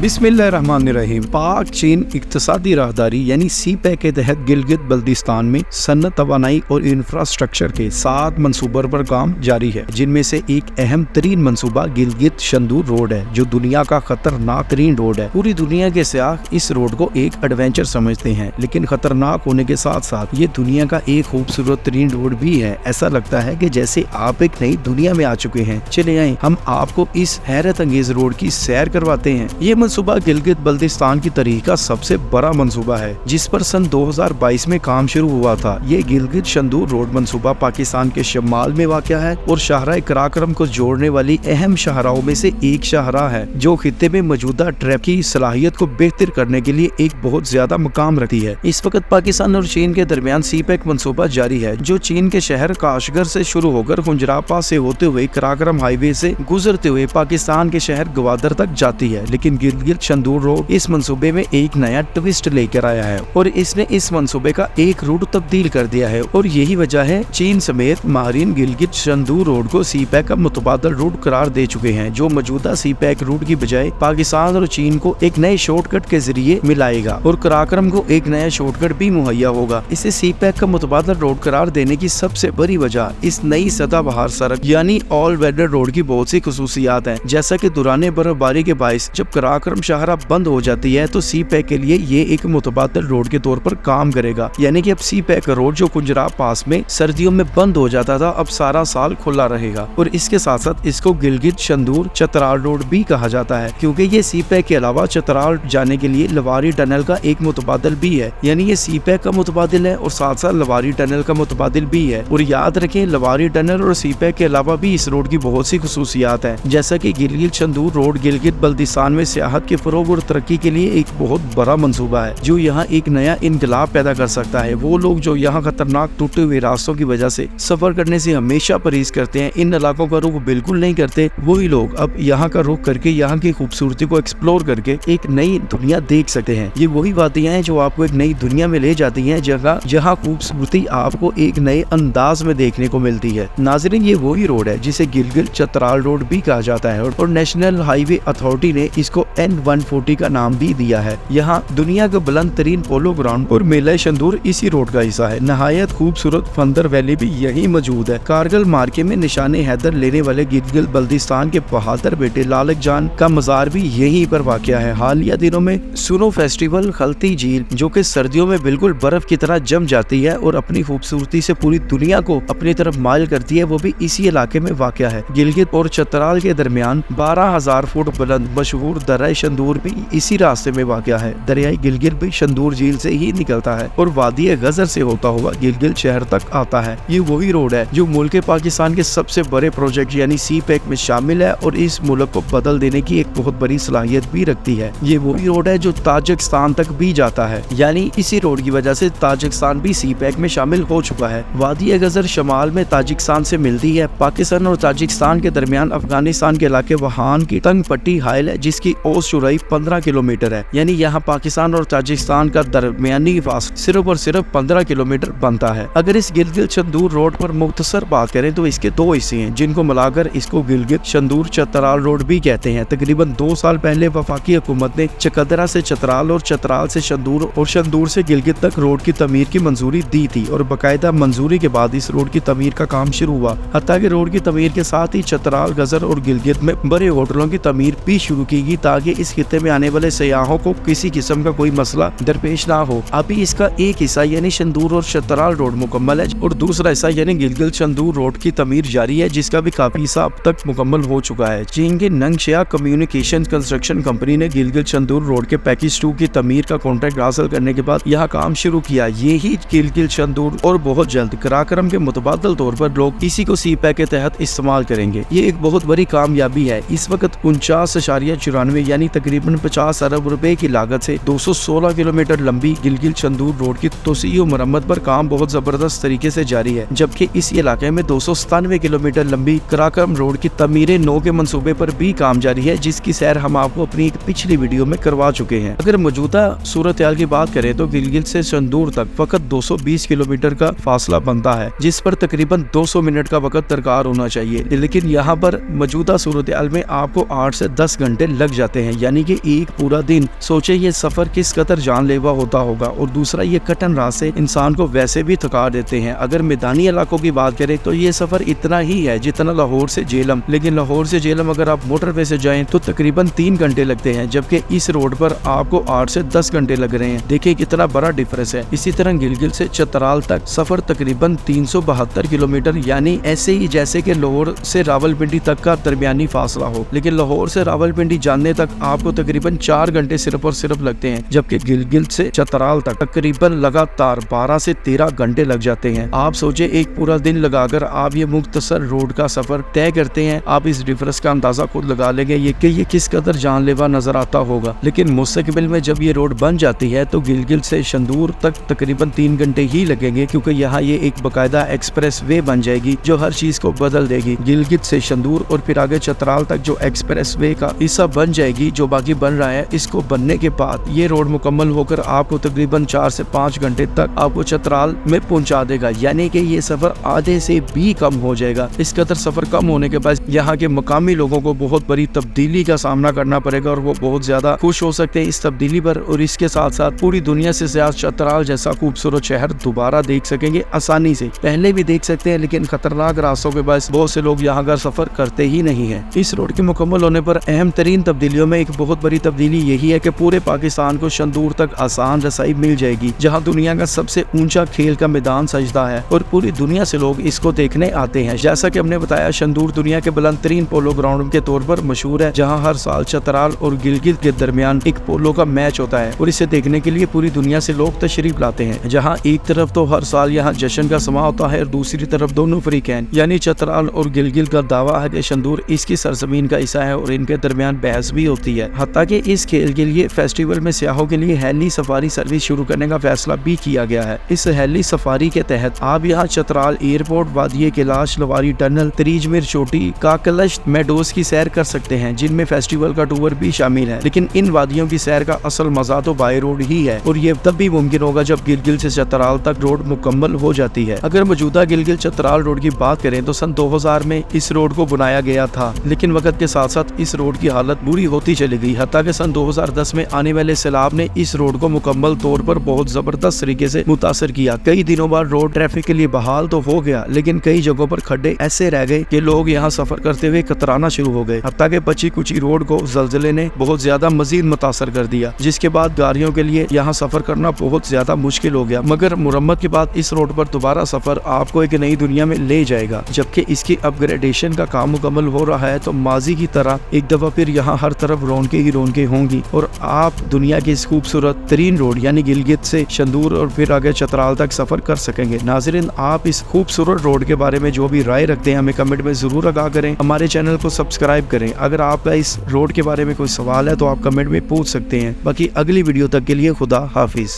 बिस्मिल्लाहिर्रहमानिर्रहीम। पाक चीन इक्तिसादी राहदारी यानी सीपैक के तहत गिलगित बल्तिस्तान में सन्नत, तवानाई और इंफ्रास्ट्रक्चर के 7 मंसूबों पर काम जारी है, जिनमें से एक अहम तरीन मंसूबा गिलगित शंदूर रोड है, जो दुनिया का खतरनाक तरीन रोड है। पूरी दुनिया के सयाह इस रोड को एक एडवेंचर समझते हैं, लेकिन खतरनाक होने के साथ साथ ये दुनिया का एक खूबसूरत तरीन रोड भी है। ऐसा लगता है कि जैसे आप एक नई दुनिया में आ चुके हैं। चले आए हम आपको इस हैरत अंगेज रोड की सैर करवाते हैं। ये मंसूबा गिलगित बल्तिस्तान की तारीख का सबसे बड़ा मंसूबा है, जिस पर सन 2022 में काम शुरू हुआ था। ये गिलगित शंदूर रोड मंसूबा पाकिस्तान के शमाल में वाक़या है और शाहराह कराक्रम को जोड़ने वाली अहम शाहराहों में से एक शाहराह है, जो खित्ते में मौजूदा ट्रैफिक की सलाहियत को बेहतर करने के लिए एक बहुत ज्यादा मकाम रखती है। इस वक्त पाकिस्तान और चीन के दरमियान सीपैक मंसूबा जारी है, जो चीन के शहर काशगर से शुरू होकर हुंजरापा से होते हुए कराक्रम हाईवे से गुजरते हुए पाकिस्तान के शहर गवादर तक जाती है। लेकिन गिलगित शंदूर रोड इस मंसूबे में एक नया ट्विस्ट लेकर आया है और इसने इस मंसूबे का एक रूट तब्दील कर दिया है, और यही वजह है चीन समेत माहिरीन गिलगित शंदूर रोड को सीपैक का मुतबादल रूट करार दे चुके हैं, जो मौजूदा सीपैक रूट की बजाय पाकिस्तान और चीन को एक नए शॉर्टकट के जरिए मिलाएगा और कराक्रम को एक नया शॉर्टकट भी मुहैया होगा। इसे सीपैक का मुतबादल रोड करार देने की सबसे बड़ी वजह इस नई सदाबहार सड़क यानी ऑल वेदर रोड की बहुत सी खुसूसियात हैं, जैसा कि दौरान बर्फबारी के बायस जब कराक्रम शाहरा बंद हो जाती है तो सीपैक के लिए ये एक मुतबादल रोड के तौर पर काम करेगा। यानी कि अब सीपैक रोड जो कुंजरा पास में सर्दियों में बंद हो जाता था, अब सारा साल खुला रहेगा। और इसके साथ साथ इसको गिलगित शंदूर चतराल रोड भी कहा जाता है, क्योंकि ये सीपैक के अलावा चतराल जाने के लिए लवारी टनल का एक मुतबादल भी है। यानी ये सीपैक का मुतबादल है और साथ साथ लवारी टनल का मुतबादल भी है। और याद रखें, लवारी टनल और सीपैक के अलावा भी इस रोड की बहुत सी खुसूसियात हैं, जैसा कि गिलगित शंदूर रोड गिलगित बल्तिस्तान में सियाहत के फरोग और तरक्की के लिए एक बहुत बड़ा मंसूबा है, जो यहाँ एक नया इनकलाब पैदा कर सकता है। वो लोग जो यहाँ खतरनाक टूटे हुए रास्तों की वजह से सफर करने से हमेशा परहेज करते हैं, इन इलाकों का रुख बिल्कुल नहीं करते, वही लोग अब यहाँ का रुख करके यहाँ की खूबसूरती को एक्सप्लोर करके एक नई दुनिया देख सकते हैं। ये वही वादियां हैं जो आपको एक नई दुनिया में ले जाती हैं, जहाँ खूबसूरती आपको एक नए अंदाज में देखने को मिलती है। नाज़रीन, ये वही रोड है जिसे गिलगित चतराल रोड भी कहा जाता है और नेशनल हाईवे अथॉरिटी ने इसको N140 का नाम भी दिया है। यहाँ दुनिया का बुलंद तरीन पोलो ग्राउंड और मेला शंदूर इसी रोड का हिस्सा है। नहायत खूबसूरत फंदर वैली भी यही मौजूद है। कारगिल मार्के में निशाने हैदर लेने वाले गिलगित बल्तिस्तान के बहादुर बेटे लालक जान का मजार भी यहीं पर वाक़या है। हालिया दिनों में सुनो फेस्टिवल खलती झील, जो कि सर्दियों में बिल्कुल बर्फ की तरह जम जाती है और अपनी खूबसूरती से पूरी दुनिया को अपनी तरफ माइल करती है, वो भी इसी इलाके में वाक़या है। गिलगित और चतराल के दरमियान 12,000 फुट बुलंद मशहूर दरिया शंदूर भी इसी रास्ते में वाक़या है। दरियाई गिलगित भी शंदूर झील से ही निकलता है और वादी गजर से होता हुआ गिलगित शहर तक आता है। ये वही रोड है जो मुल्क पाकिस्तान के सबसे बड़े प्रोजेक्ट यानी सीपैक में शामिल है और इस मुल्क को बदल देने की एक बहुत बड़ी सलाहियत भी रखती है। ये वही रोड है जो ताजिकिस्तान तक भी जाता है, यानी इसी रोड की वजह से ताजिकिस्तान भी सीपैक में शामिल हो चुका है। वादी गजर शमाल में ताजिकिस्तान से मिलती है। पाकिस्तान और ताजिकिस्तान के दरमियान अफगानिस्तान के इलाके वहान की तंग पट्टी हाइल है, जिसकी औसत चौड़ाई 15 किलोमीटर है। यानी यहाँ पाकिस्तान और ताजिकिस्तान का दरमियानी फासला सिर्फ और सिर्फ 15 किलोमीटर बनता है। अगर इस गिलगित शंदूर रोड पर मुख्तसर बात करें तो इसके 2 हिस्से हैं, जिनको मिलाकर इसको गिलगित शंदूर चतराल रोड भी कहते हैं। तकरीबन 2 साल पहले वफाकी हुकूमत ने चकदरा से चतराल और चतराल से शंदूर और शंदूर से गिलगित तक रोड की तमीर की मंजूरी दी थी और बाकायदा मंजूरी के बाद इस रोड की तमीर का काम शुरू हुआ। हत्ता कि रोड की तमीर के साथ ही चतराल, गजर और गिलगित में बड़े होटलों की तमीर भी शुरू की गई, ताकि इस खित्ते में आने वाले सयाहों को किसी किस्म का कोई मसला दरपेश ना हो। अभी इसका एक हिस्सा यानी शंदूर और चतराल रोड मुकम्मल है और दूसरा हिस्सा यानी गिलगित शंदूर रोड की तमीर जारी है, जिसका भी काफी हिस्सा अब तक मुकम्मल हो चुका है। चीन के नंगशिया कम्युनिकेशन कंस्ट्रक्शन कंपनी ने गिलगित शंदूर रोड के पैकेज 2 की तमीर का कॉन्ट्रैक्ट हासिल करने के बाद यहाँ काम शुरू किया। ये ही गिलगित शंदूर और बहुत जल्द कराक्रम के मुतबादल तौर पर लोग इसी को सीपैक के तहत इस्तेमाल करेंगे। ये एक बहुत बड़ी कामयाबी है। इस वक्त 49.94 यानी तकरीबन 50 अरब रुपए की लागत से 216 किलोमीटर लंबी गिलगित शंदूर रोड की तोसी और मरम्मत पर काम बहुत जबरदस्त तरीके से जारी है, जबकि इस इलाके में 297 किलोमीटर लंबी कराक्रम रोड की तमीरे 9 के मंसूबे पर भी काम जारी है, जिसकी सैर हम आपको अपनी एक पिछली वीडियो में करवा चुके हैं। अगर मौजूदा सूरत हाल की बात करें तो गिलगित से शंदूर तक फकत 220 किलोमीटर का फासला बनता है, जिस पर तकरीबन 200 मिनट का वक्त दरकार होना चाहिए, लेकिन यहाँ पर मौजूदा सूरत हाल में आपको 8 से 10 घंटे लग जाते हैं। यानी कि एक पूरा दिन। सोचे ये सफर किस कदर जानलेवा होता होगा। और दूसरा, ये कठिन रास्ते इंसान को वैसे भी थका देते हैं। अगर मैदानी इलाकों की बात करें तो ये सफर इतना ही है जितना लाहौर से झेलम, लेकिन लाहौर से झेलम अगर आप मोटरवे से जाएं तो तकरीबन 3 घंटे लगते हैं, जबकि इस रोड पर आपको 8 से 10 घंटे लग रहे हैं। देखिए कितना बड़ा डिफरेंस है। इसी तरह गिलगित से चतराल तक सफर तकरीबन 372 किलोमीटर, यानी ऐसे ही जैसे कि लाहौर से रावलपिंडी तक का दरमियानी फासला हो। लेकिन लाहौर से रावलपिंडी जाने तक आपको तकरीबन 4 घंटे सिर्फ और सिर्फ लगते हैं, जबकि गिलगित से चतराल तक तकरीबन लगातार 12 से 13 घंटे लग जाते हैं। आप सोचे एक पूरा दिन लगाकर आप ये मुख्तसर रोड का सफर तय करते हैं। आप इस डिफरेंस का अंदाजा खुद लगा लेंगे ये किस कदर जानलेवा नजर आता होगा। लेकिन मुस्तकबिल में जब ये रोड बन जाती है तो गिलगित से शंदूर तक तकरीबन 3 घंटे ही लगेंगे, क्योंकि यहाँ ये एक बकायदा एक्सप्रेस वे बन जाएगी जो हर चीज को बदल देगी। गिलगित से शंदूर और फिर आगे चतराल तक जो एक्सप्रेस वे का हिस्सा बन जाएगी, जो बाकी बन रहा है, इसको बनने के बाद ये रोड मुकम्मल होकर आपको तकरीबन 4 से 5 घंटे तक आपको चतराल में पहुंचा देगा, यानी कि ये सफर आधे से भी कम हो जाएगा। इस कदर सफर कम होने के बाद यहाँ के मकामी लोगों को बहुत बड़ी तब्दीली का सामना करना पड़ेगा और वो बहुत ज्यादा खुश हो सकते हैं इस तब्दीली पर। और इसके साथ साथ पूरी दुनिया से ज्यादा चतराल जैसा खूबसूरत शहर दोबारा देख सकेंगे आसानी से। पहले भी देख सकते हैं, लेकिन खतरनाक रास्तों के बाद बहुत से लोग यहाँ का सफर करते ही नहीं है। इस रोड के मुकम्मल होने पर अहम तरीन तब्दीलियों में एक बहुत बड़ी तब्दीली यही है कि पूरे पाकिस्तान को शंदूर तक आसान रसाई मिल जाएगी, जहाँ दुनिया का सबसे ऊंचा खेल का मैदान सजदा है और पूरी दुनिया से लोग इसको देखने आते हैं। जैसा कि हमने बताया, शंदूर दुनिया के बुलंद तरीन पोलो ग्राउंड के तौर पर मशहूर है, जहाँ हर साल चतराल और गिलगित के दरमियान एक पोलो का मैच होता है और इसे देखने के लिए पूरी दुनिया से लोग तशरीफ लाते हैं। जहाँ एक तरफ तो हर साल यहाँ जश्न का समा होता है और दूसरी तरफ दोनों फरीकैन यानी चतराल और गिलगित का दावा है कि शंदूर इसकी सरजमीन का हिस्सा है और इनके दरमियान बहस भी होती है। हत्ता कि इस खेल के लिए फेस्टिवल में सियाहों के लिए हेली सफारी सर्विस शुरू करने का फैसला भी किया गया है। इस हेली सफारी के तहत आप यहाँ चतराल एयरपोर्ट, वादिये कैलाश, लवारी टनल, तरीजमिर चोटी, काकलश मेडोज की सैर कर सकते हैं, जिनमें फेस्टिवल का टूर भी शामिल है। लेकिन इन वादियों की सैर का असल मजा तो बाय रोड ही है और ये तब भी मुमकिन होगा जब गिलगित से चतराल तक रोड मुकम्मल हो जाती है। अगर मौजूदा गिलगित चतराल रोड की बात करें तो सन 2000 में इस रोड को बनाया गया था, लेकिन वक्त के साथ साथ इस रोड की हालत बुरी होती चली गई। हत्ता कि सन 2010 में आने वाले सैलाब ने इस रोड को मुकम्मल तौर पर बहुत जबरदस्त तरीके से मुतासर किया। कई दिनों बाद रोड ट्रैफिक के लिए बहाल तो हो गया, लेकिन कई जगहों पर खड्डे ऐसे रह गए कि लोग यहाँ सफर करते हुए कतराना शुरू हो गए। हत्ता कि बची कुची रोड को जलजले ने बहुत ज्यादा मजीद मुतासर कर दिया, जिसके बाद गाड़ियों के लिए यहाँ सफर करना बहुत ज्यादा मुश्किल हो गया। मगर मुरम्मत के बाद इस रोड पर दोबारा सफर आपको एक नई दुनिया में ले जाएगा। जबकि इसकी अपग्रेडेशन का काम मुकम्मल हो रहा है तो माजी की तरह एक दफा फिर यहाँ हर तरफ रौनकें ही रौनकें होंगी और आप दुनिया की इस खूबसूरत तरीन रोड यानी गिलगित से शंदूर और फिर आगे चतराल तक सफर कर सकेंगे। नाज़रीन, आप इस खूबसूरत रोड के बारे में जो भी राय रखते हैं हमें कमेंट में जरूर आगाह करें। हमारे चैनल को सब्सक्राइब करें। अगर आपका इस रोड के बारे में कोई सवाल है तो आप कमेंट में पूछ सकते हैं। बाकी अगली वीडियो तक के लिए खुदा हाफिज।